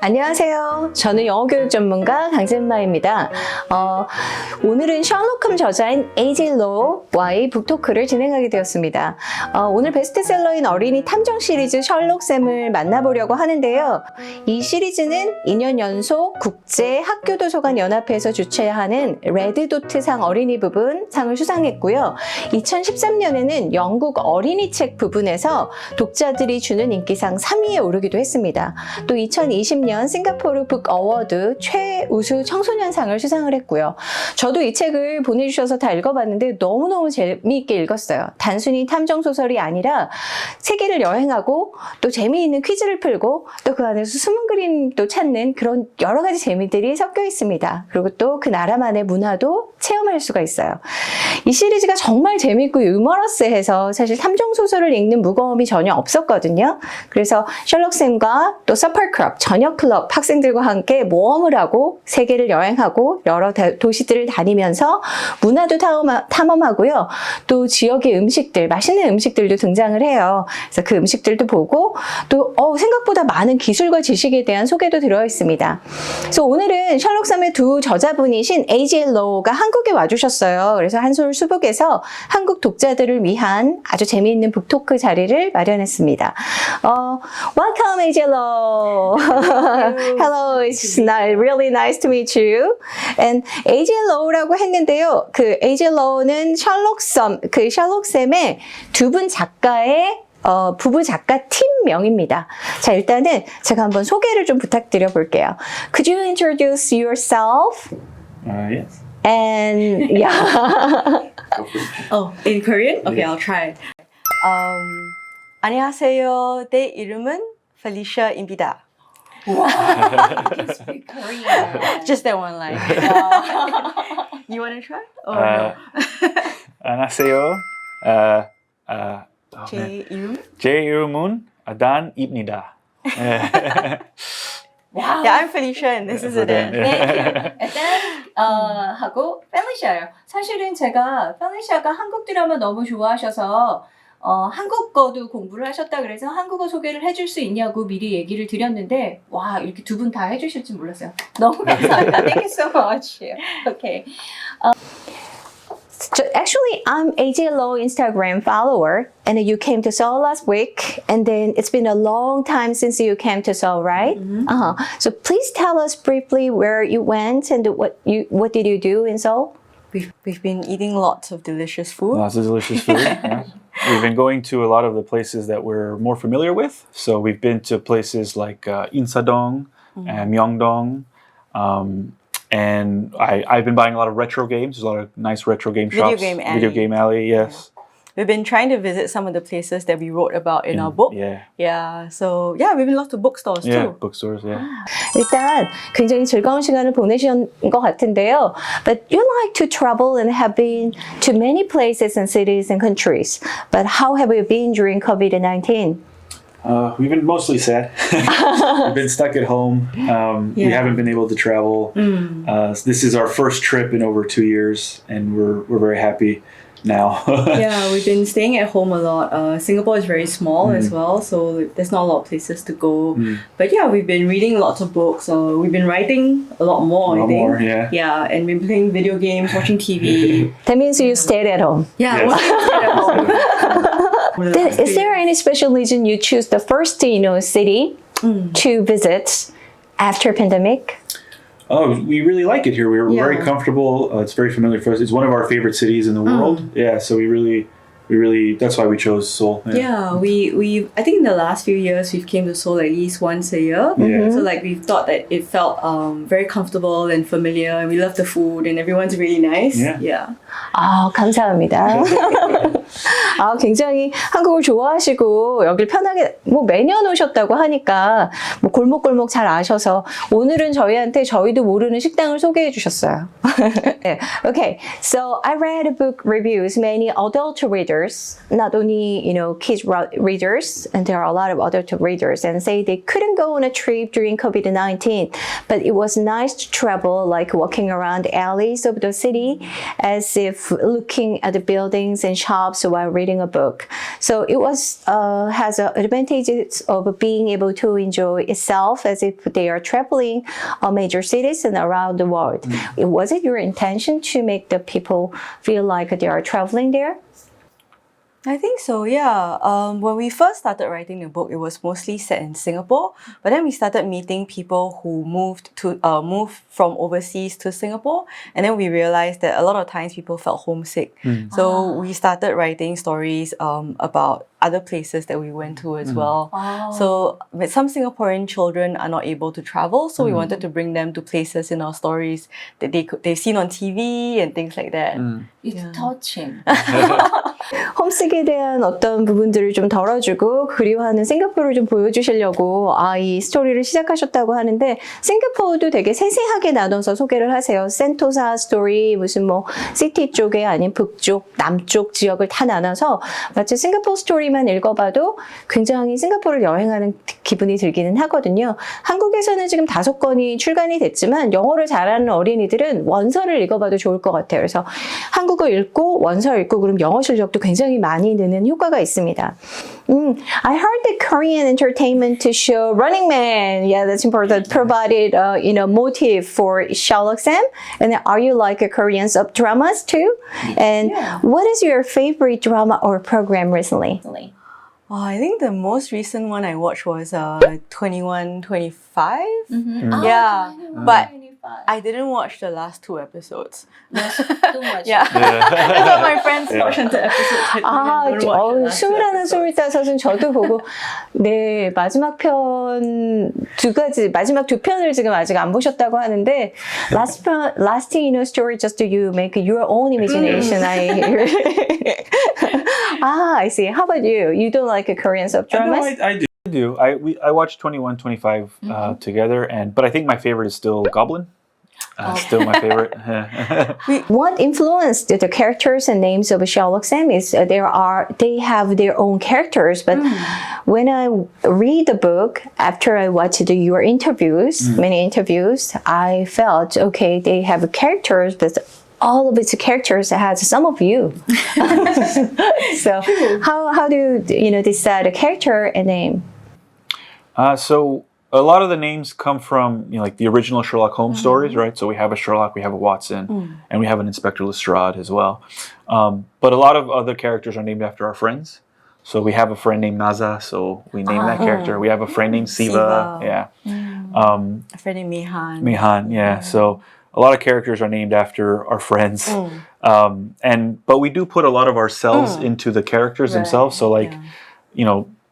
안녕하세요. 저는 영어교육 전문가 강진마입니다. 오늘은 셜록홈 저자인 A.J. 로와의 북토크를 진행하게 되었습니다. 오늘 베스트셀러인 어린이 탐정 시리즈 셜록샘을 만나보려고 하는데요. 이 시리즈는 2년 연속 국제 학교도서관 연합회에서 주최하는 레드도트상 어린이 부분 상을 수상했고요. 2013년에는 영국 어린이 책 부분에서 독자들이 주는 인기상 3위에 오르기도 했습니다. 또 2020년 싱가포르 북 어워드 최우수 청소년상을 수상을 했고요. 저도 이 책을 보내주셔서 다 읽어봤는데 너무너무 재미있게 읽었어요. 단순히 탐정소설이 아니라 세계를 여행하고 또 재미있는 퀴즈를 풀고 또 그 안에서 숨은 그림도 찾는 그런 여러 가지 재미들이 섞여 있습니다. 그리고 또 그 나라만의 문화도 체험할 수가 있어요. 이 시리즈가 정말 재미있고 유머러스해서 사실 탐정소설을 읽는 무거움이 전혀 없었거든요. 그래서 셜록샘과 또 서펄클럽, 저녁클럽 학생들과 함께 모험을 하고 세계를 여행하고 여러 도시들을 다니면서 문화도 탐험하고요. 또 지역의 음식들, 맛있는 음식들도 등장을 해요. 그래서 그 음식들도 보고 또 생각보다 많은 기술과 지식에 대한 소개도 들어 있습니다. 그래서 오늘은 셜록샘의 두 저자분이신 A.J. 로가 한국에 와주셨어요. 그래서 한솔 수북에서 한국 독자들을 위한 아주 재미있는 북토크 자리를 마련했습니다. Welcome, A.J. Lo. Hello, it's really nice to meet you. And A.J. Lo라고 했는데요. 그 A.J. Lo는 셜록샘의 두 분 작가의 부부작가 팀명입니다. 자, 일단은 제가 한번 소개를 좀 부탁드려 볼게요. Could you introduce yourself? Yes. And yeah. Oh, in Korean? Okay, I'll try. 안녕하세요. 내 이름은 Felicia입니다. Wow. You can speak Korean. Just that one line. You want to try? Oh, no. 안녕하세요. 제 이름? 제 이름은 아단입니다. Wow. Yeah, I'm Felicia and this is Adan. 네. 일단 하고 펠리시아요. 사실은 제가 펠리시아가 한국 드라마 너무 좋아하셔서 한국어도 공부를 하셨다 그래서 한국어 소개를 해줄 수 있냐고 미리 얘기를 드렸는데 와 이렇게 두 분 다 해주실 줄 몰랐어요. 너무 감사합니다. Thank you so much. Okay. Actually, I'm A.J. Lo Instagram follower, and you came to Seoul last week, and then it's been a long time since you came to Seoul, right? Mm-hmm. So please tell us briefly where you went and what did you do in Seoul? We've been eating lots of delicious food. Lots of delicious food. Yeah. We've been going to a lot of the places that we're more familiar with. So we've been to places like Insadong and Myeongdong. And I've been buying a lot of retro games. There's a lot of nice retro game shops. Video Game Alley, yes. Yeah. We've been trying to visit some of the places that we wrote about in our book. Yeah. Yeah. So yeah, we've been lots of bookstores Yeah, too. bookstores, yeah. 일단 굉장히 즐거운 시간을 보내신 것 같은데요. But you like to travel and have been to many places and cities and countries. But how have you been during COVID-19? We've been mostly sad. We've been stuck at home. We haven't been able to travel. This is our first trip in over 2 years, and we're very happy now. Yeah, we've been staying at home a lot. Singapore is very small as well, so there's not a lot of places to go. But yeah, we've been reading lots of books. We've been writing a lot more, I think. More, yeah. Yeah, and we've been playing video games, watching TV. That means you stayed at home. Yeah, Yes. watching TV at home. Then, is there any special reason you choose the first, city to visit after pandemic? Oh, we really like it here. We're very comfortable. It's very familiar for us. It's one of our favorite cities in the world. Yeah, so we really, that's why we chose Seoul. Yeah, we I think in the last few years we've came to Seoul at least once a year. Yeah. So like we've thought that it felt very comfortable and familiar, and we love the food and everyone's really nice. Yeah. 감사합니다. 굉장히 한국을 좋아하시고 여길 편하게 매년 오셨다고 하니까 골목골목 잘 아셔서 오늘은 저희도 모르는 식당을 소개해 주셨어요. Okay, so I read book reviews, many adult readers, not only kids readers, and there are a lot of adult readers, and say they couldn't go on a trip during COVID-19, but it was nice to travel, like walking around the alleys of the city, as if looking at the buildings and shops while reading a book. So it was has advantages of being able to enjoy itself as if they are traveling major cities and around the world. Was it your intention to make the people feel like they are traveling there? I think so, yeah. When we first started writing the book, it was mostly set in Singapore, but then we started meeting people who moved from overseas to Singapore, and then we realized that a lot of times people felt homesick. So we started writing stories about other places that we went to as well. So but some Singaporean children are not able to travel, so we wanted to bring them to places in our stories that they've seen on TV and things like that. It's touching. 홈식에 대한 어떤 부분들을 좀 덜어주고 그리워하는 싱가포르를 좀 보여주시려고 이 스토리를 시작하셨다고 하는데 싱가포르도 되게 세세하게 나눠서 소개를 하세요. 센토사 스토리, 무슨 뭐 시티 쪽에 아닌 북쪽, 남쪽 지역을 다 나눠서 마치 싱가포르 스토리만 읽어봐도 굉장히 싱가포르를 여행하는 기분이 들기는 하거든요. 한국에서는 지금 5권이 출간이 됐지만 영어를 잘하는 어린이들은 원서를 읽어봐도 좋을 것 같아요. 그래서 한국어 읽고 원서 읽고 그럼 영어 실력도 굉장히 많이 느는 효과가 있습니다. I heard the Korean entertainment show Running Man, yeah, that's important, provided motive for 셜록샘. And are you like a Korean sub dramas too? And what is your favorite drama or program recently? I think the most recent one I watched was 2125. Mm-hmm. Yeah, but I didn't watch the last 2 episodes. Too much. Yeah, that's what my friends watched the episodes. I didn't watch the last 2 episodes. 21, 25은 저도 보고 네 마지막 편 마지막 2편을 지금 아직 안 보셨다고 하는데 last story just you make your own imagination. I see. How about you? You don't like Korean soap dramas? No, I do. I watched 21, 25 together, but I think my favorite is still Goblin. Still my favorite. What influenced the characters and names of 셜록샘 is they have their own characters, but when I read the book after I watched your interviews, many interviews, I felt okay, they have characters, but all of its characters has some of you. So how do you decide a character and name? So a lot of the names come from like the original Sherlock Holmes stories, right? So we have a Sherlock, we have a Watson, and we have an Inspector Lestrade as well. But a lot of other characters are named after our friends. So we have a friend named Naza, so we name that character. We have a friend named Siva. Yeah. A friend named Mihan. Mihan, yeah. So a lot of characters are named after our friends. But we do put a lot of ourselves into the characters themselves. So like,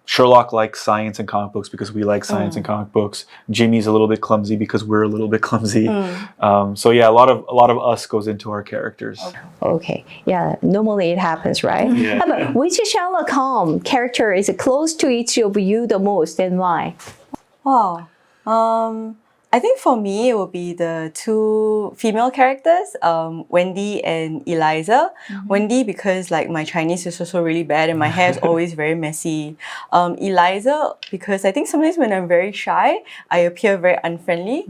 Sherlock likes science and comic books because we like science and comic books. Jimmy's a little bit clumsy because we're a little bit clumsy. So yeah, a lot of us goes into our characters. Okay, yeah, normally it happens, right? Yeah. But which Sherlock Holmes character is close to each of you the most and why? Wow. I think for me, it would be the 2 female characters, Wendy and Eliza. Wendy, because like my Chinese is also really bad and my hair is always very messy. Eliza, because I think sometimes when I'm very shy, I appear very unfriendly.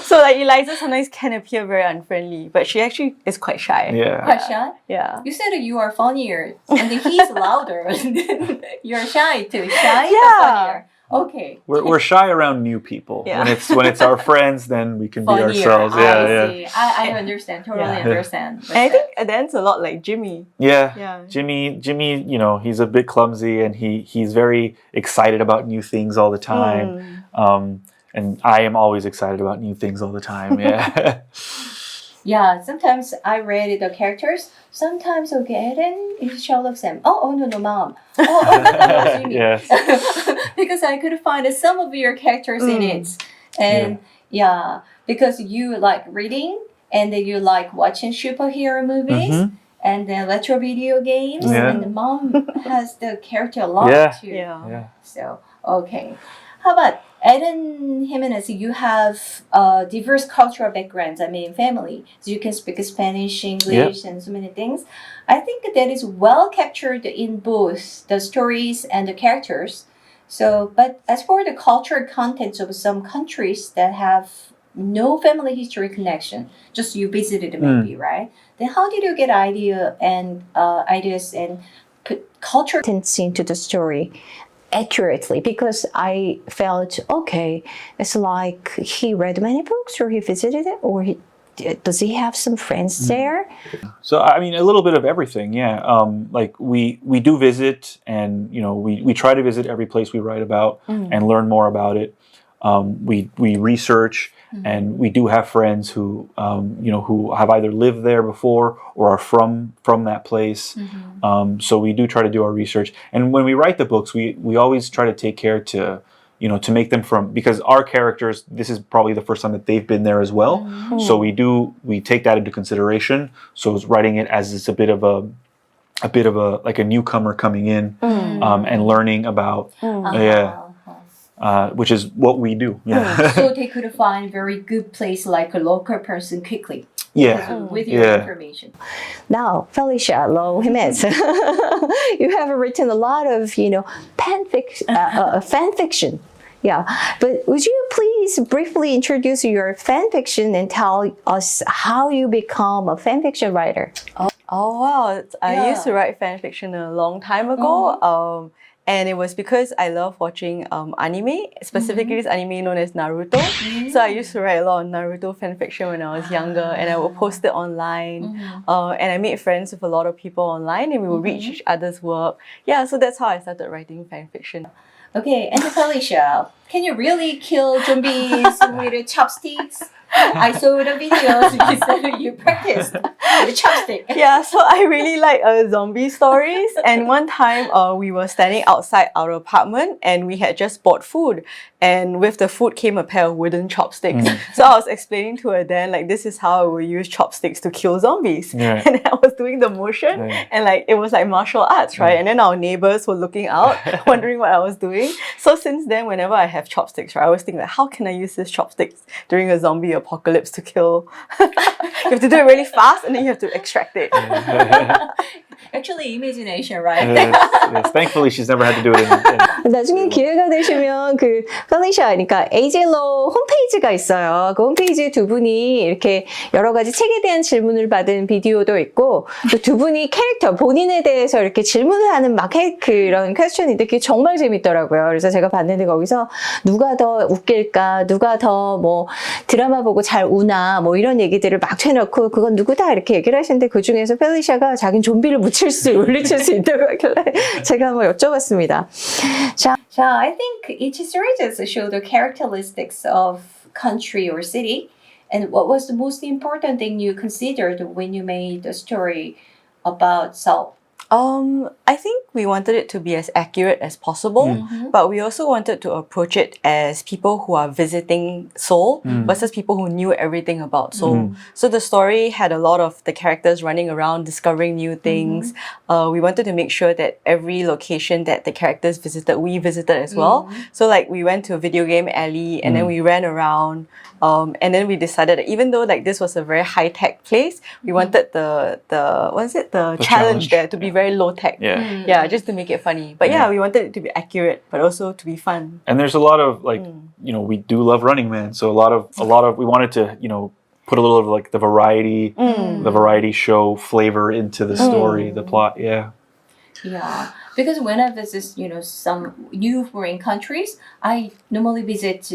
So like Eliza sometimes can appear very unfriendly, but she actually is quite shy. Yeah. Question? Yeah. You said that you are funnier, and then he's louder. You're shy too. Shy Yeah. but funnier. Okay. We're shy around new people. Yeah. When it's our friends, then we can be Funnier. ourselves. I see. I understand. Totally Yeah. understand. And I think Adan's a lot like Jimmy. Yeah. Yeah. Jimmy, he's a bit clumsy and he's very excited about new things all the time. And I am always excited about new things all the time. Yeah. Yeah, sometimes I read the characters. Sometimes Eden is 셜록샘. Oh no, mom. No, Jimmy. Yes. Because I could find some of your characters in it, and yeah, because you like reading and then you like watching superhero movies. And then retro video games, and the mom has the character a lot too. Yeah. So okay, how about Eden Jimenez? You have diverse cultural backgrounds. I mean, family, so you can speak Spanish, English, and so many things. I think that is well captured in both the stories and the characters. So, but as for the cultural contents of some countries that have no family history connection, just you visited maybe, right? Then how did you get ideas and put culture into the story accurately, because I felt, okay, it's like he read many books, or he visited it, or does he have some friends there? So I mean, a little bit of everything, yeah. Like we do visit, and we try to visit every place we write about and learn more about it. We research, and we do have friends who who have either lived there before or are from that place. So we do try to do our research, and when we write the books, we always try to take care to make them because our characters, this is probably the first time that they've been there as well. So we take that into consideration. So it's writing it as it's a bit of a like a newcomer coming in and learning about which is what we do. Yeah. so they could find very good place like a local person quickly. Yeah. With your information. Now, Felicia Lo Jimenez, you have written a lot of fan fiction. Yeah, but would you please briefly introduce your fan fiction and tell us how you become a fan fiction writer? Oh wow, I used to write fan fiction a long time ago. And it was because I love watching anime, specifically this anime known as Naruto. So I used to write a lot of Naruto fanfiction when I was younger, and I would post it online. And I made friends with a lot of people online, and we would read each other's work. Yeah, so that's how I started writing fanfiction. Okay, and Felicia, can you really kill zombies with chopsticks? I saw the videos you said you practiced with a chopstick. Yeah, so I really like zombie stories. And one time we were standing outside our apartment and we had just bought food. And with the food came a pair of wooden chopsticks. So I was explaining to her then, like, this is how I will use chopsticks to kill zombies. Yeah. And I was doing the motion and like it was like martial arts, right? And then our neighbors were looking out, wondering what I was doing. So since then, whenever I have chopsticks, right, I always think like, how can I use these chopsticks during a zombie apocalypse to kill? You have to do it really fast and then you have to extract it. Actually, imagination, right? Yes. Thankfully, she's never had to do it. 나중에 기회가 되시면 그 펠리샤, 그러니까 에이젤로 홈페이지가 있어요. 그 홈페이지에 두 분이 이렇게 여러 가지 책에 대한 질문을 받은 비디오도 있고, 또 두 분이 캐릭터 본인에 대해서 이렇게 질문을 하는 막 그런 퀘스천인데 그게 정말 재밌더라고요. 그래서 제가 봤는데 거기서 누가 더 웃길까, 누가 더 뭐 드라마 보고 잘 우나 뭐 이런 얘기들을 막 해놓고 그건 누구다 이렇게 얘기를 하시는데 그 중에서 펠리샤가 자기는 좀비를 물리칠 수 있다고 하길래 제가 한번 여쭤봤습니다. 자, So I think each series show the characteristics of country or city. And what was the most important thing you considered when you made the story about Seoul? I think we wanted it to be as accurate as possible, but we also wanted to approach it as people who are visiting Seoul versus people who knew everything about Seoul. So the story had a lot of the characters running around, discovering new things. We wanted to make sure that every location that the characters visited, we visited as well. So like we went to a video game alley and then we ran around. And then we decided that even though like this was a very high-tech place, we wanted the challenge there to be very low-tech. Yeah, just to make it funny. But yeah, we wanted it to be accurate, but also to be fun. And there's a lot of like, we do love Running Man, so a lot of we wanted to put a little of like the variety show flavor into the story, the plot. Yeah. Yeah, because when I visit, some new foreign countries, I normally visit,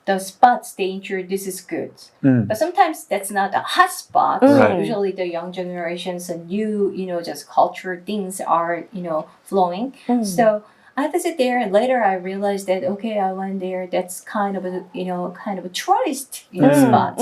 the spots they introduce good. But sometimes that's not a hot spot. Right. Usually the young generations and new, just culture things are, flowing. So I visit there and later I realized that, okay, I went there. That's kind of a tourist, spot.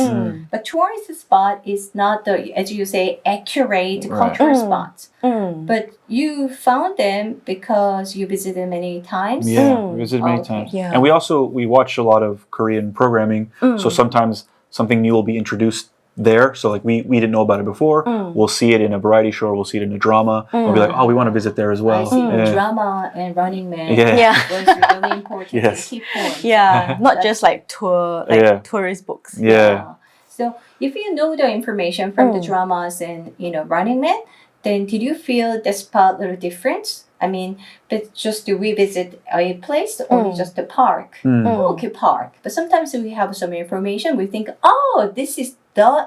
But tourist spot is not the, as you say, accurate cultural spot. But you found them because you visited many times. Yeah, we visited many times. Yeah. And we watch a lot of Korean programming. So sometimes something new will be introduced there. So like we didn't know about it before. We'll see it in a variety show, or we'll see it in a drama. We'll be like, oh, we want to visit there as well. I see. Yeah. Drama and Running Man Yeah. was really important. Yes. Key point. Yeah, not just like tourist books. Yeah. So if you know the information from the dramas and Running Man, then did you feel the spot a little different? I mean, but just to revisit a place or just the park? Oh, okay, park. But sometimes we have some information. We think, oh, this is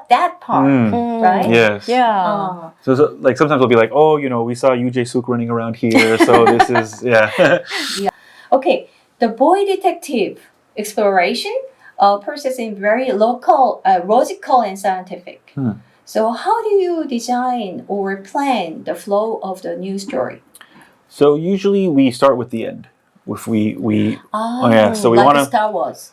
that part, right? Yes. Yeah. So like sometimes we'll be like, oh, we saw Yoo Jae-suk running around here, so this is Okay, the boy detective exploration processing very local, logical and scientific. So how do you design or plan the flow of the news story? So usually we start with the end. If we so we like want to Star Wars.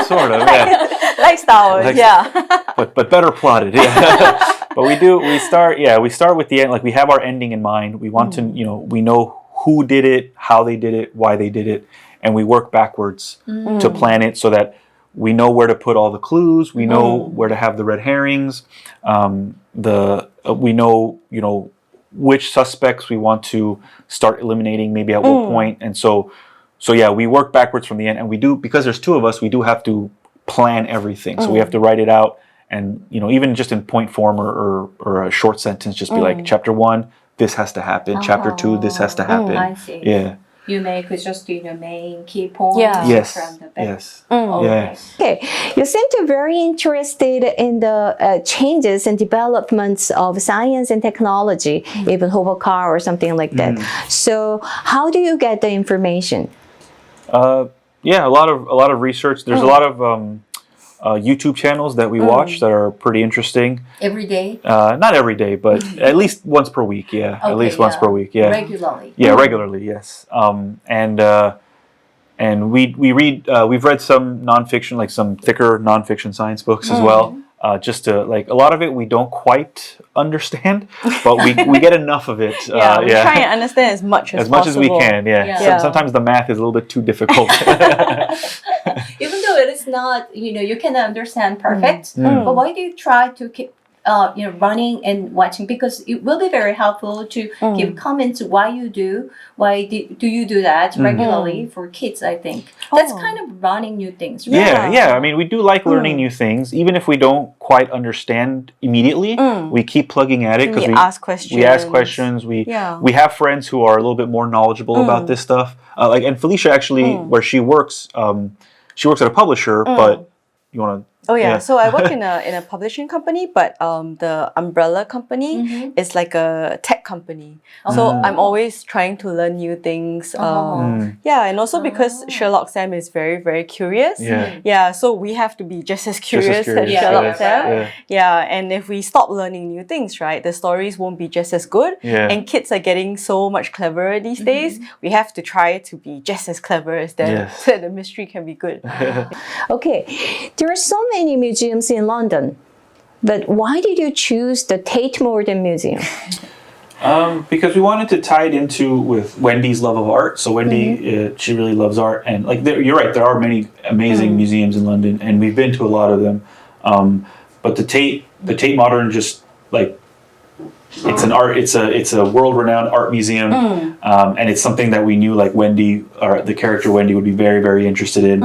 sort of, yeah. Like Star Wars, Like- yeah. but better plotted, yeah. But we start with the end. Like we have our ending in mind. We want to, we know who did it, how they did it, why they did it, and we work backwards to plan it so that we know where to put all the clues. We know where to have the red herrings. We know, which suspects we want to start eliminating, maybe at what point. And so yeah, we work backwards from the end, and we do, because there's two of us, we do have to plan everything. So we have to write it out, and even just in point form or a short sentence, just be like, chapter 1, this has to happen. Chapter 2, this has to happen. I see. Yeah. You make just main key points Yeah. from the back. Yes. Okay. Okay, you seem to be very interested in the changes and developments of science and technology, even hover car or something like that. So, how do you get the information? Yeah, a lot of research. There's a lot of YouTube channels that we watch that are pretty interesting. Every day? Not every day, but at least once per week. Yeah, at least once per week. Yeah, Regularly. yeah, regularly. Yes. And we read. We've read some nonfiction, like some thicker nonfiction science books as well. Just to a lot of it we don't quite understand, but we get enough of it. We try and understand as much as as we possible. can. Yeah. Yeah. Sometimes the math is a little bit too difficult. Even though it is not, you can understand perfect, but why do you try to keep, running and watching? Because it will be very helpful to give comments why you do, do you do that regularly for kids, I think. That's kind of running new things, right? Yeah. I mean, we do like learning new things, even if we don't quite understand immediately. We keep plugging at it because We ask questions. We ask questions. We have friends who are a little bit more knowledgeable about this stuff. And Felicia actually, where she works at a publisher. But you want to? Oh yeah. So I work in a publishing company, but the umbrella company is like a tech company. So I'm always trying to learn new things. Yeah, and also because Sherlock-Sam is very, very curious. Yeah. So we have to be just as curious as Sherlock-Sam. Yeah. And if we stop learning new things, right, the stories won't be just as good. And kids are getting so much cleverer these days. We have to try to be just as clever as them, so that the mystery can be good. Okay, there are so many museums in London, but why did you choose the Tate Modern Museum? Because we wanted to tie it with Wendy's love of art. So Wendy, she really loves art, and you're right. There are many amazing museums in London, and we've been to a lot of them. But the Tate Modern, just it's a world-renowned art museum, and it's something that we knew Wendy, or the character Wendy, would be very, very interested in,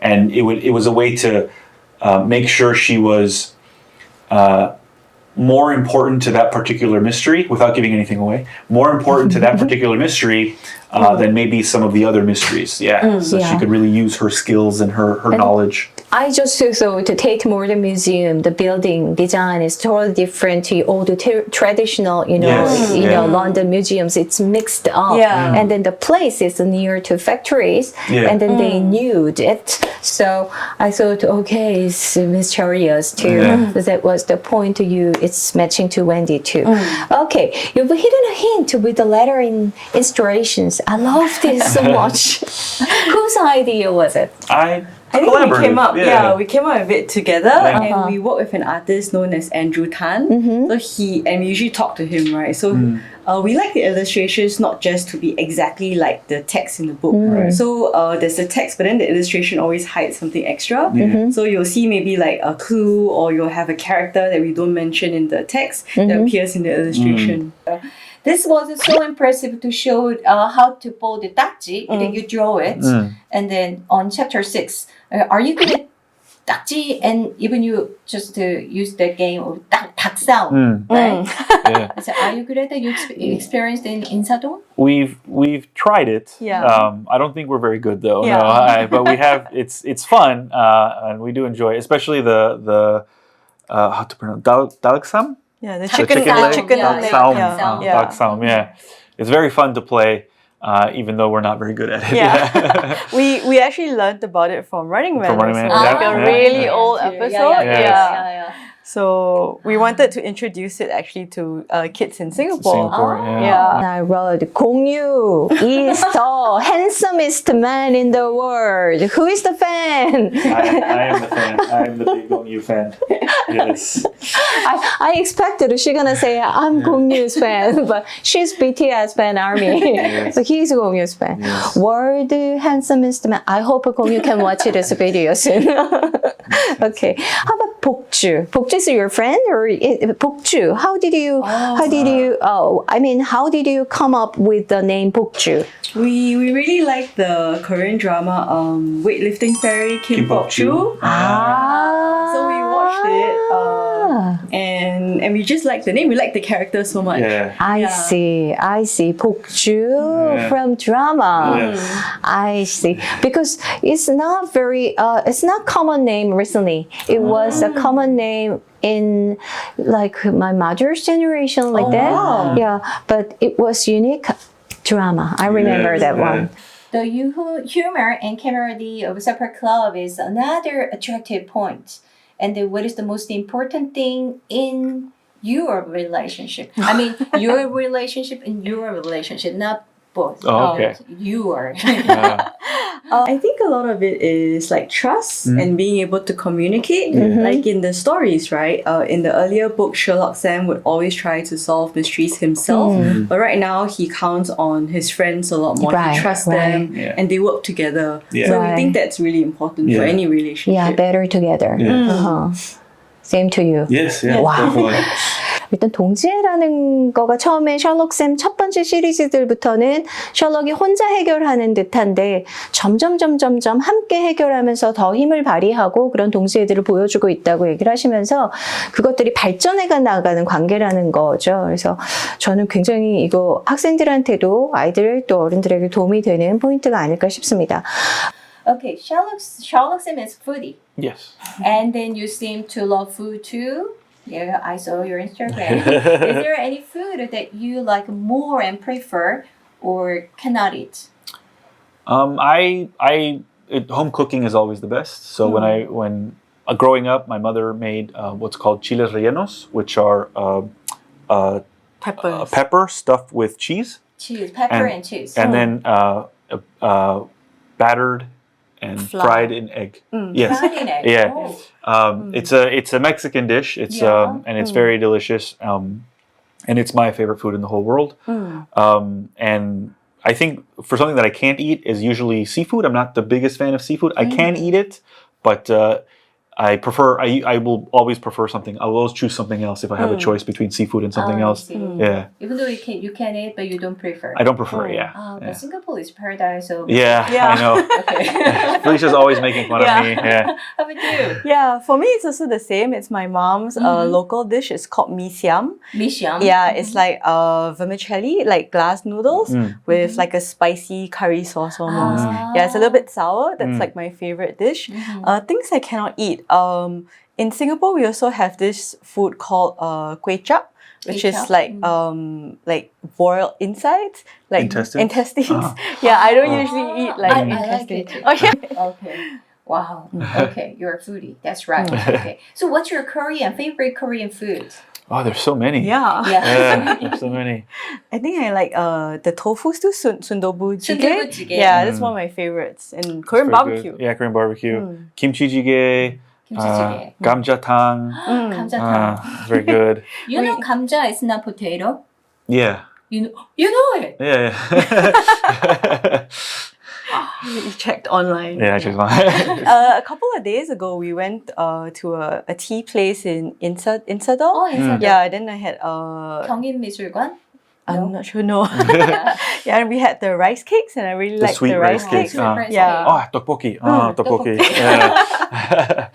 and it was a way to make sure she was more important to that particular mystery, without giving anything away, more important to that particular mystery than maybe some of the other mysteries. So she could really use her skills and her knowledge. I just thought the Tate Modern Museum, the building design is totally different to all the traditional, London museums. It's mixed up, and then the place is near to factories, and then they nude it. So I thought, okay, it's mysterious too. So that was the point to you. It's matching to Wendy too. Okay, you've hidden a hint with the lettering inspirations. I love this so much. Whose idea was it? I think we came up, Yeah. we came up with it together, and we work with an artist known as Andrew Tan. So we usually talk to him, right? So we like the illustrations not just to be exactly like the text in the book. So there's the text, but then the illustration always hides something extra. So you'll see maybe a clue, or you'll have a character that we don't mention in the text that appears in the illustration. This was so impressive to show how to fold the takji. You draw it, and then on chapter 6, are you gonna 딱지, and even you just use the game of 닭 sound, right? Yeah. So are you glad that you experienced in Insadong? We've tried it. Yeah. I don't think we're very good though. Yeah. No, but we have. It's fun, and we do enjoy it, especially the how to pronounce dalksam. Yeah, the The chicken leg, chicken yeah, leg. dalksam, yeah. Yeah. dalksam. Yeah, it's very fun to play, even though we're not very good at it. Yeah. we actually learned about it from Running Man. From Running Man, also, like yeah, a yeah. really Yeah. old episode. Yeah. So we wanted to introduce it actually to kids in Singapore. Singapore, Yeah. I wrote 공유 is the handsomest man in the world. Who is the fan? I am the fan. I am the big Gong Yu fan. Yes. I expected she gonna say I'm 공유's fan, but she's BTS fan army. Yes. So he's 공유's fan. Yes. World handsomest man. I hope 공유 can watch this video soon. Okay. How about 복주? 복주 is your friend or 복주? How did you come up with the name 복주? We really like the Korean drama Weightlifting Fairy Kim Bok-ju. So we watched it and we just like the name. We like the character so much. Yeah. I see. 복주 Yeah. from drama. Yes. I see. Because it's not very, it's not common name recently. It was a common name in like my mother's generation, like that. wow. Yeah, but it was unique drama. I remember Yes, that yeah. one. The humor and camaraderie of Supper Club is another attractive point. And then what is the most important thing in your relationship? I mean, your relationship and your relationship, not both. Oh, okay. Your. I think a lot of it is like trust and being able to communicate. Like in the stories, right? In the earlier book, Sherlock would always try to solve mysteries himself. But right now, he counts on his friends a lot more. Right, He trusts right. them Yeah. and they work together. Yeah. So Right. we think that's really important for Yeah. any relationship. Yeah, better together. Yeah. Uh-huh. Same to you. Yes. Yeah. Wow. Definitely. 일단 동지애라는 거가 처음에 셜록샘 첫 번째 시리즈들부터는 셜록이 혼자 해결하는 듯한데 점점 함께 해결하면서 더 힘을 발휘하고 그런 동지애들을 보여주고 있다고 얘기를 하시면서 그것들이 발전해 나가는 관계라는 거죠. 그래서 저는 굉장히 이거 학생들한테도 아이들 또 어른들에게 도움이 되는 포인트가 아닐까 싶습니다. Okay, Sherlock is foodie. Yes. And then you seem to love food too. Yeah, I saw your Instagram. Is there any food that you like more and prefer or cannot eat? Home cooking is always the best. So when growing up, my mother made what's called chiles rellenos, which are Peppers. pepper stuffed with cheese, Cheese, pepper and cheese. and then battered and Flour. fried in egg. Yes. Fried in egg. Yeah. Oh. It's a Mexican dish. It's Yeah. and it's very delicious. And it's my favorite food in the whole world. And I think for something that I can't eat is usually seafood. I'm not the biggest fan of seafood. I can eat it, but I will always prefer something. I will always choose something else if I have a choice between seafood and something I else. see. Yeah. Even though you can eat, but you don't prefer. I don't prefer it, yeah. But Yeah. Singapore is paradise. So Yeah, Yeah. I know. Okay. Felicia's always making fun of me. Yeah. How about you? Yeah, for me it's also the same. It's my mom's local dish. It's called mee siam. Mee siam. Yeah, it's like vermicelli, like glass noodles with like a spicy curry sauce almost. Yeah, it's a little bit sour. That's like my favorite dish. Things I cannot eat. In Singapore, we also have this food called kway chap, which Kway is chap? like boiled insides, like Intestines? Yeah, I don't usually eat like I like intestines. it. Oh yeah. Okay. Wow. Okay, you're a foodie. That's right. Okay. So what's your favorite Korean food? Oh, there's so many. Yeah. Yeah, there's so many. I think I like the tofu stew, sundobu jjigae. Sundobu jjigae. Yeah, that's one of my favorites. And Korean Very barbecue. good. Yeah, Korean barbecue. Kimchi jjigae. 김치찌개. Gamjatang. 감자탕. Very good. You know 감자 is not potato. Yeah. You know it. Yeah. We checked online. Yeah, I just want. A couple of days ago, we went to a tea place in Insadong. Oh, 인사동. Yeah, then I had 경인미술관. I'm not sure, no. Yeah, and we had the rice cakes, and I really The liked sweet the rice rice cakes. cakes. Rice Yeah. Oh, tteokbokki. Oh, tteokbokki. Yeah.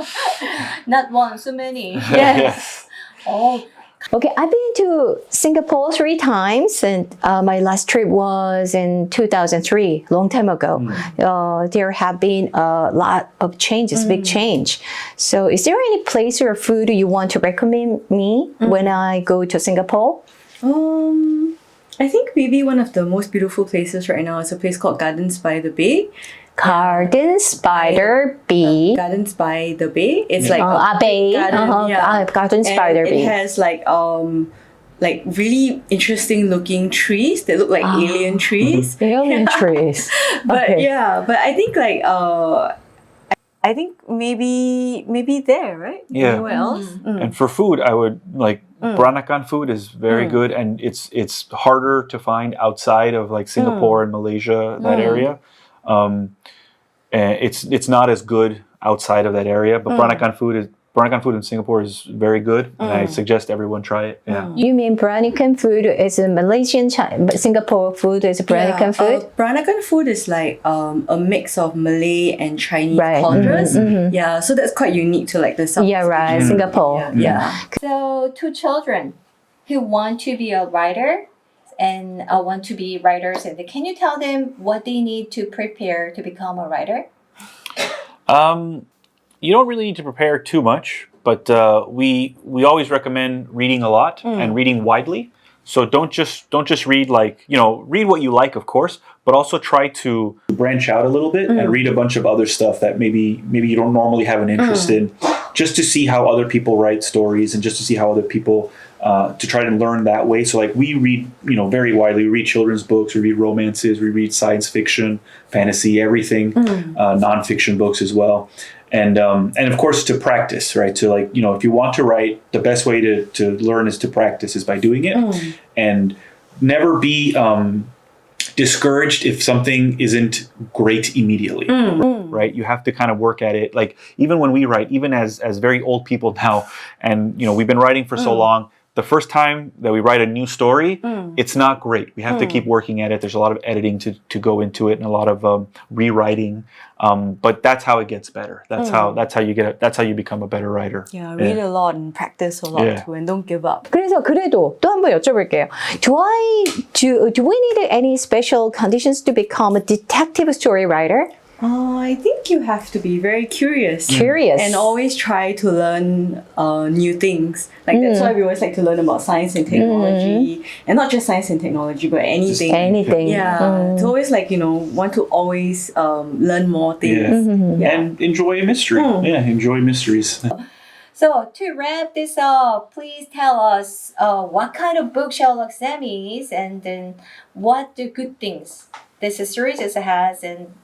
Not one, so many. Yes. Oh, Okay, I've been to Singapore 3 times, and my last trip was in 2003, long time ago. There have been a lot of changes, big change. So, is there any place or food you want to recommend me when I go to Singapore? I think maybe one of the most beautiful places right now is a place called Gardens by the Bay. Gardens by the Bay. Gardens by the Bay. It's like a Bay. garden, yeah. Gardens by And the Bay. it has like really interesting looking trees. They look like alien trees. Alien trees. But Okay. yeah, but I think I think maybe there, right? Yeah. Anywhere else? And for food, I would like Peranakan food is very good, and it's harder to find outside of like Singapore and Malaysia, that area. And it's not as good outside of that area, but Peranakan food in Singapore is very good, and I suggest everyone try it. Yeah. You mean Peranakan food is a Malaysian, Singapore food is Peranakan food? Peranakan food is like a mix of Malay and Chinese Right. cultures. Yeah, so that's quite unique to like the South. Yeah, right, Singapore. Yeah. so 2 children who want to be a writer and want to be writers, and can you tell them what they need to prepare to become a writer? You don't really need to prepare too much, but we always recommend reading a lot and reading widely. So don't just read read what you like, of course, but also try to branch out a little bit and read a bunch of other stuff that maybe you don't normally have an interest in, just to see how other people write stories and just to see how other people to try to learn that way. So like we read, very widely. We read children's books, we read romances, we read science fiction, fantasy, everything, nonfiction books as well. And of course to practice, right? So like, if you want to write, the best way to learn is to practice, is by doing it. And never be discouraged if something isn't great immediately, right? You have to kind of work at it. Like even when we write, even as very old people now, and we've been writing for so long, the first time that we write a new story, it's not great. We have to keep working at it. There's a lot of editing to go into it and a lot of rewriting. But that's how it gets better. That's how you become a better writer. Yeah, read a lot and practice a lot too, and don't give up. 그래서 그래도 또 한번 여쭤볼게요. Do we need any special conditions to become a detective story writer? I think you have to be very curious. Curious. And always try to learn new things. Like that's why we always like to learn about science and technology. And not just science and technology, but anything. Anything. Yeah. It's always like, want to always learn more things. And enjoy a mystery. Yeah, enjoy mysteries. So to wrap this up, please tell us what kind of book Sherlocksem is, and then what the good things this series has, and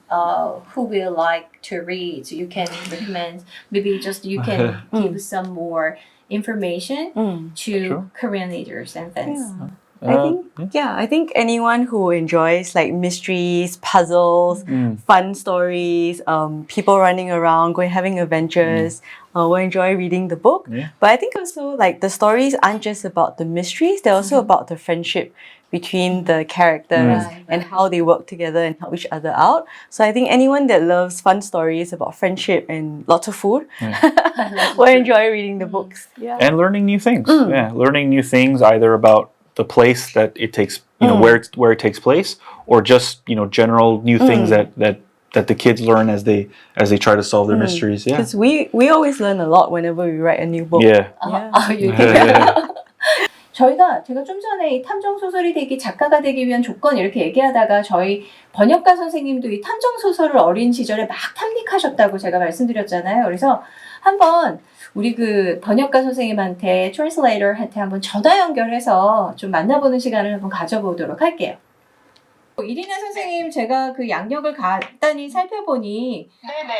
who will like to read. So you can recommend, maybe just you can give some more information to Korean readers and fans. I think anyone who enjoys like mysteries, puzzles, fun stories, people running around, having adventures, will enjoy reading the book. But I think also like the stories aren't just about the mysteries, they're also about the friendship between the characters and how they work together and help each other out. So I think anyone that loves fun stories about friendship and lots of food will enjoy reading the books. Yeah. And learning new things. Yeah, learning new things either about the place that it takes, where it takes place, or just general new things that the kids learn as they try to solve their mysteries. Yeah. Because we always learn a lot whenever we write a new book. Yeah. 제가 좀 전에 이 탐정 소설이 되기, 작가가 되기 위한 조건 이렇게 얘기하다가 저희 번역가 선생님도 이 탐정 소설을 어린 시절에 막 탐닉하셨다고 제가 말씀드렸잖아요. 그래서 한번 우리 그 번역가 선생님한테, 트랜슬레이터한테 한번 전화 연결해서 좀 만나보는 시간을 한번 가져보도록 할게요. 이리나 선생님, 제가 그 양력을 간단히 살펴보니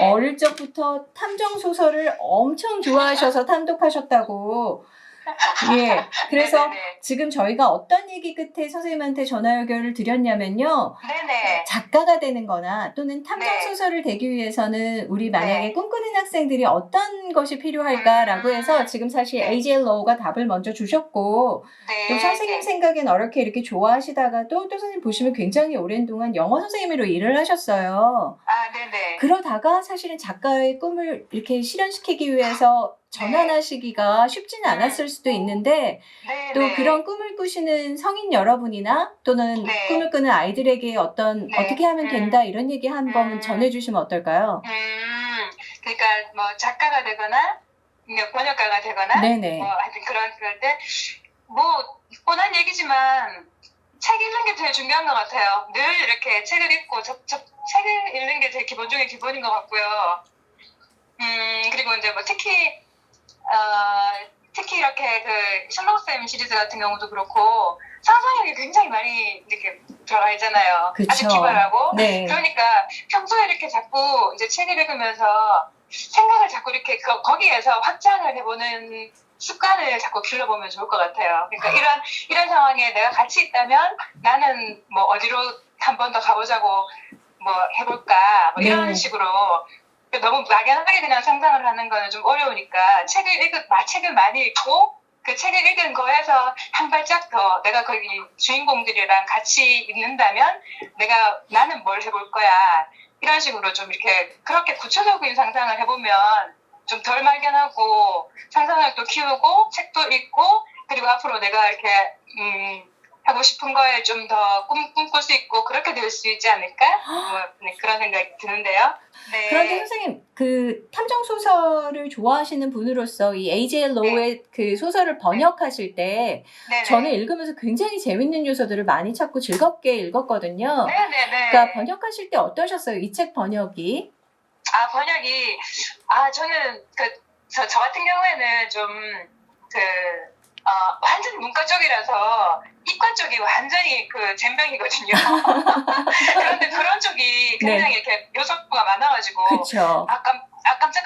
어릴 적부터 탐정 소설을 엄청 좋아하셔서 탐독하셨다고. 예, 그래서 지금 저희가 어떤 얘기 끝에 선생님한테 전화 연결을 드렸냐면요. 작가가 되는 거나 또는 탐정 소설을 되기 위해서는 우리 만약에 꿈꾸는 학생들이 어떤 것이 필요할까라고 해서 지금 사실 AJ 로우가 답을 먼저 주셨고, 또 선생님 생각엔 어렵게 이렇게 좋아하시다가도 또 선생님 보시면 굉장히 오랜 동안 영어 선생님으로 일을 하셨어요. 그러다가 사실은 작가의 꿈을 이렇게 실현시키기 위해서 전환하시기가 쉽지는 않았을 수도 있는데 네, 또 네. 그런 꿈을 꾸시는 성인 여러분이나 또는 네. 꿈을 꾸는 아이들에게 어떤 네. 어떻게 하면 된다 이런 얘기 한번 전해주시면 어떨까요? 그러니까 뭐 작가가 되거나 번역가가 되거나 네네. 뭐 하여튼 그럴 때 뭐 뻔한 얘기지만 책 읽는 게 제일 중요한 것 같아요. 늘 이렇게 책을 읽고 책을 읽는 게 제일 기본 중에 기본인 것 같고요. 그리고 이제 뭐 특히 이렇게 그 셜록샘 시리즈 같은 경우도 그렇고 상상력이 굉장히 많이 이렇게 들어가 있잖아요. 그쵸. 아주 기발하고. 네. 그러니까 평소에 이렇게 자꾸 이제 책을 읽으면서 생각을 자꾸 이렇게 거기에서 확장을 해보는 습관을 자꾸 길러보면 좋을 것 같아요. 그러니까 이런 상황에 내가 같이 있다면 나는 뭐 어디로 한 번 더 가보자고 뭐 해볼까 뭐 이런 네. 식으로 너무 막연하게 그냥 상상을 하는 거는 좀 어려우니까 책을 많이 읽고 그 책을 읽은 거에서 한 발짝 더 내가 거기 주인공들이랑 같이 있는다면 나는 뭘 해볼 거야 이런 식으로 좀 이렇게 그렇게 구체적인 상상을 해보면 좀 덜 막연하고 상상력도 키우고 책도 읽고 그리고 앞으로 내가 이렇게 하고 싶은 거에 좀 더 꿈꿀 수 있고 그렇게 될 수 있지 않을까? 뭐, 네, 그런 생각이 드는데요. 네. 그런데 선생님 그 탐정 소설을 좋아하시는 분으로서 이 A.J. 로우의 그 소설을 번역하실 때 네네. 저는 읽으면서 굉장히 재밌는 요소들을 많이 찾고 즐겁게 읽었거든요. 네네네. 그러니까 번역하실 때 어떠셨어요? 이 책 번역이? 번역이 저는 저 같은 경우에는 좀 완전 문과 쪽이라서 이과 쪽이 완전히 젬병이거든요. 그런데 그런 쪽이 굉장히 이렇게 요소가 많아가지고 그렇죠. 깜짝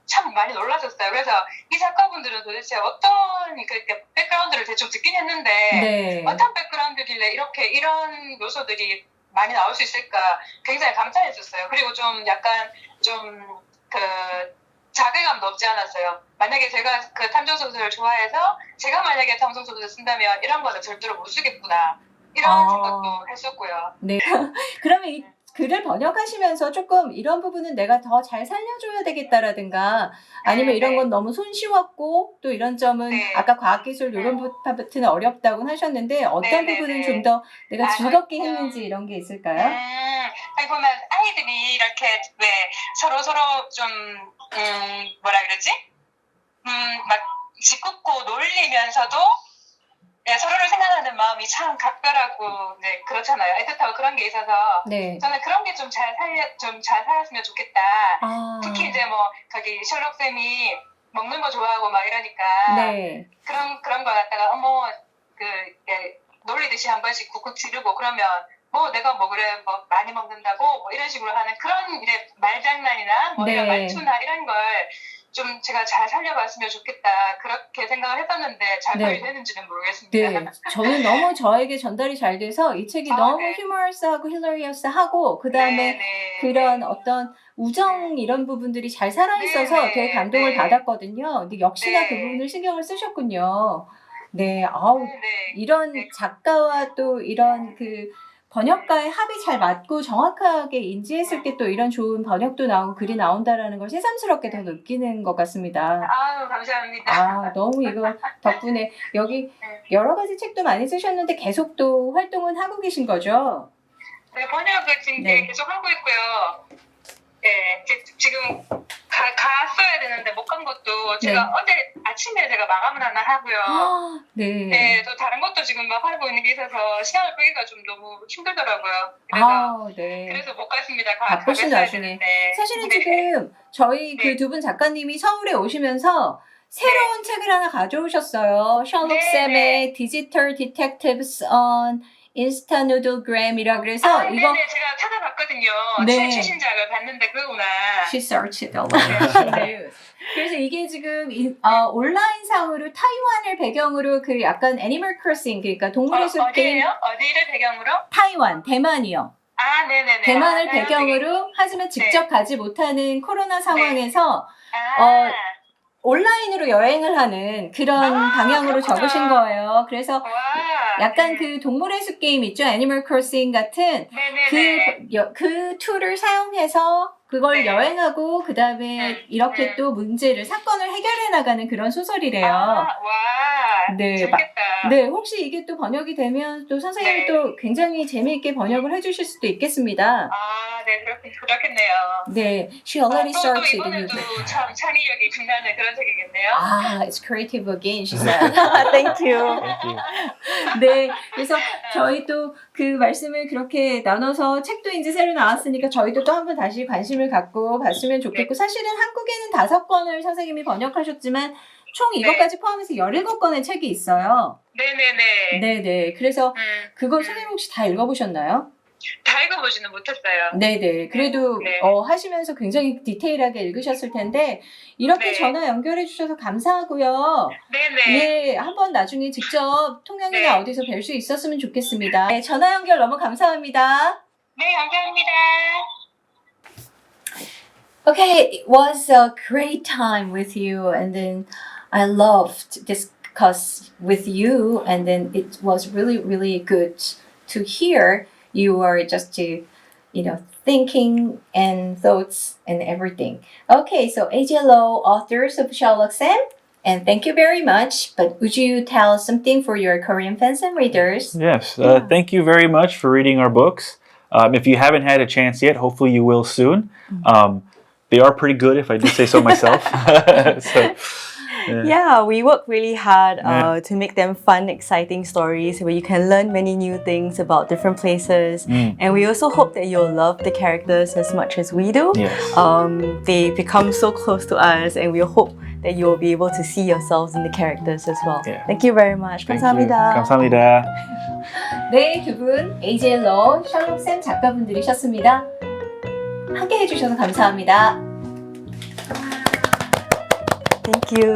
참 많이 놀랐었어요. 그래서 이 작가분들은 도대체 어떤 백그라운드를 대충 듣긴 했는데 네. 어떤 백그라운드길래 이런 요소들이 많이 나올 수 있을까 굉장히 감탄했었어요. 그리고 좀 약간 자괴감도 없지 않았어요. 만약에 제가 그 탐정소설을 좋아해서 제가 만약에 탐정소설을 쓴다면 이런 거는 절대로 못 쓰겠구나 이런 생각도 했었고요. 네. 그러면 이 글을 번역하시면서 조금 이런 부분은 내가 더 잘 살려줘야 되겠다라든가 아니면 이런 건 너무 손쉬웠고 또 이런 점은 네. 아까 과학기술 이런 파트는 어렵다고 하셨는데 어떤 네, 부분은 네. 좀 더 내가 즐겁게 그렇죠. 했는지 이런 게 있을까요? 아니 보면 아이들이 이렇게 왜 서로 좀 뭐라 그러지? 막 짓궂고 놀리면서도 서로를 생각하는 마음이 참 각별하고 그렇잖아요. 애틋하고 그런 게 있어서 네. 저는 그런 게 좀 잘 살았으면 좋겠다. 특히 이제 뭐 거기 셜록쌤이 먹는 거 좋아하고 막 이러니까 네. 그런 거 갖다가 놀리듯이 한 번씩 쿡쿡 지르고 그러면 뭐 내가 뭐 그래 뭐 많이 먹는다고 뭐 이런 식으로 하는 그런 이제 말장난이나 뭐 이런 말투나 이런 걸 좀 제가 잘 살려봤으면 좋겠다 그렇게 생각을 했었는데 잘 발휘되는지는 모르겠습니다. 네, 저는 너무 저에게 전달이 잘 돼서 이 책이 너무 휴머러스하고 힐러리어스하고 그 다음에 그런 어떤 우정 이런 부분들이 잘 살아있어서 되게 감동을 받았거든요. 근데 역시나 그 부분을 신경을 쓰셨군요. 네, 이런 작가와 또 이런 번역가의 합이 잘 맞고 정확하게 인지했을 때 또 이런 좋은 번역도 나오고 글이 나온다라는 걸 새삼스럽게 더 느끼는 것 같습니다. 아유, 감사합니다. 너무 이거 덕분에 여기 여러 가지 책도 많이 쓰셨는데 계속 또 활동은 하고 계신 거죠? 네, 번역을 지금 계속 하고 있고요. 네, 지금 갔어야 되는데 못 간 것도 제가 어제 아침에 제가 마감을 하나 하고요. 네, 또 다른 것도 지금 막 하고 있는 게 있어서 시간을 빼기가 좀 너무 힘들더라고요. 그래서 못 갔습니다. 바쁘신 와중에. 사실은 지금 저희 그 두 분 작가님이 서울에 오시면서 새로운 책을 하나 가져오셨어요. 셜록샘의 Digital Detectives on Instanoodlegram이라 그래서 이거 제가 찾아봤거든요. 최신작을 봤는데 그거구나. She searched all over. 그래서 이게 지금 온라인상으로 타이완을 배경으로 약간 애니멀 크로싱 그러니까 동물의 숲 게임 어디를 배경으로? 타이완, 대만이요. 네네네. 대만을 배경으로 하지만 직접 가지 못하는 코로나 상황에서 온라인으로 여행을 하는 그런 방향으로 적으신 거예요. 그래서 약간 그 동물의 숲 게임 있죠? 애니멀 크로싱 같은 그 툴을 사용해서 그걸 네. 여행하고 그 다음에 네. 이렇게 네. 또 문제를 사건을 해결해 나가는 그런 소설이래요. 와, 네, 재밌겠다. 네, 혹시 이게 또 번역이 되면 또 선생님이 네. 또 굉장히 재미있게 번역을 해주실 수도 있겠습니다. 네, 그렇겠네요. 네, she already 또 started. 이번에도 참 창의력이 빛나는 그런 책이겠네요. It's creative again, she said. Thank you. Thank you. 네, 그래서 저희 또 그 말씀을 그렇게 나눠서 책도 이제 새로 나왔으니까 저희도 또 한 번 다시 관심을 갖고 봤으면 좋겠고, 사실은 한국에는 5권을 선생님이 번역하셨지만 총 이것까지 포함해서 17권의 책이 있어요. 네네네. 네네. 그래서 그걸 선생님 혹시 다 읽어보셨나요? 다 읽어보지는 못했어요. 네네. 그래도 네. 하시면서 굉장히 디테일하게 읽으셨을 텐데 이렇게 네. 전화 연결해 주셔서 감사하고요. 네네. 예, 한번 나중에 직접 통영이나 네. 어디서 뵐 수 있었으면 좋겠습니다. 네, 전화 연결 너무 감사합니다. 네, 감사합니다. Okay, it was a great time with you, and then I loved discuss with you, and then it was really, really good to hear you are just thinking and thoughts and everything. Okay, so AJLO, authors of 셜록샘, and thank you very much. But would you tell something for your Korean fans and readers? Yes, thank you very much for reading our books. If you haven't had a chance yet, hopefully you will soon. They are pretty good, if I do say so myself. So, Yeah, we work really hard Yeah. to make them fun, exciting stories where you can learn many new things about different places. And we also hope that you'll love the characters as much as we do. yes. They become so close to us, and we hope that you'll be able to see yourselves in the characters as well. Yeah. Thank you very much. Thank you. 감사합니다. 감사합니다. 네, 두 분 AJLO 셜록샘 작가분들이셨습니다. 함께 해주셔서 감사합니다. Thank you.